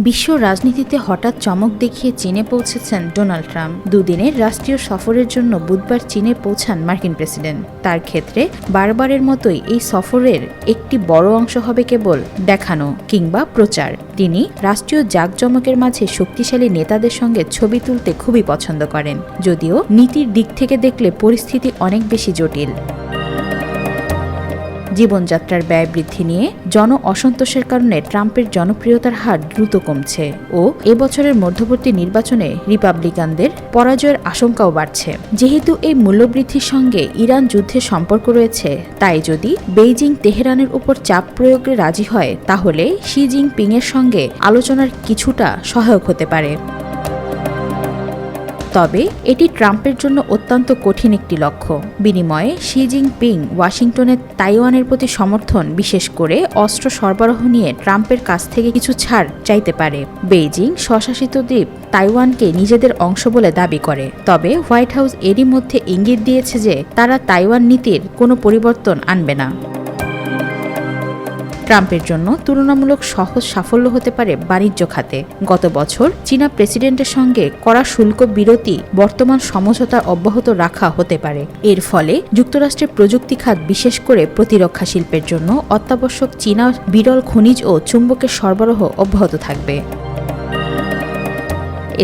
বিশ্ব রাজনীতিতে হঠাৎ চমক দেখিয়ে চীনে পৌঁছেছেন ডোনাল্ড ট্রাম্প। দুদিনের রাষ্ট্রীয় সফরের জন্য বুধবার চীনে পৌঁছান মার্কিন প্রেসিডেন্ট। তার ক্ষেত্রে বারবারের মতোই এই সফরের একটি বড় অংশ হবে কেবল দেখানো কিংবা প্রচার। তিনি রাষ্ট্রীয় জাঁকজমকের মাঝে শক্তিশালী নেতাদের সঙ্গে ছবি তুলতে খুবই পছন্দ করেন, যদিও নীতির দিক থেকে দেখলে পরিস্থিতি অনেক বেশি জটিল। জীবনযাত্রার ব্যয় বৃদ্ধি নিয়ে জন অসন্তোষের কারণে ট্রাম্পের জনপ্রিয়তার হার দ্রুত কমছে ও এবছরের মধ্যবর্তী নির্বাচনে রিপাবলিকানদের পরাজয়ের আশঙ্কাও বাড়ছে। যেহেতু এই মূল্যবৃদ্ধির সঙ্গে ইরান যুদ্ধের সম্পর্ক রয়েছে, তাই যদি বেইজিং তেহরানের উপর চাপ প্রয়োগে রাজি হয়, তাহলে শি জিনপিংয়ের সঙ্গে আলোচনার কিছুটা সহায়ক হতে পারে। তবে এটি ট্রাম্পের জন্য অত্যন্ত কঠিন একটি লক্ষ্য। বিনিময়ে শি জিনপিং ওয়াশিংটনের তাইওয়ানের প্রতি সমর্থন, বিশেষ করে অস্ত্র সরবরাহ নিয়ে ট্রাম্পের কাছ থেকে কিছু ছাড় চাইতে পারে। বেইজিং স্বশাসিত দ্বীপ তাইওয়ানকে নিজেদের অংশ বলে দাবি করে, তবে হোয়াইট হাউস এরই মধ্যে ইঙ্গিত দিয়েছে যে তারা তাইওয়ান নীতির কোনো পরিবর্তন আনবে না। ট্রাম্পের জন্য তুলনামূলক সহজ সাফল্য হতে পারে বাণিজ্য খাতে। গত বছর চীনা প্রেসিডেন্টের সঙ্গে করা শুল্ক বিরতি বর্তমান সমঝোতা অব্যাহত রাখা হতে পারে। এর ফলে যুক্তরাষ্ট্রের প্রযুক্তি খাত, বিশেষ করে প্রতিরক্ষা শিল্পের জন্য অত্যাবশ্যক চীনা বিরল খনিজ ও চুম্বকের সরবরাহ অব্যাহত থাকবে।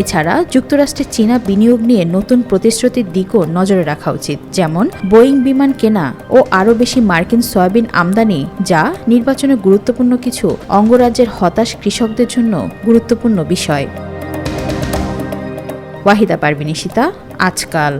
এছাড়া যুক্তরাষ্ট্রের চীনা বিনিয়োগ নিয়ে নতুন প্রতিশ্রুতির দিকও নজরে রাখা উচিত, যেমন বোয়িং বিমান কেনা ও আরও বেশি মার্কিন সয়াবিন আমদানি, যা নির্বাচনে গুরুত্বপূর্ণ কিছু অঙ্গরাজ্যের হতাশ কৃষকদের জন্য গুরুত্বপূর্ণ বিষয়। ওয়াহিদা পারভিন ইশিতা, আজকাল।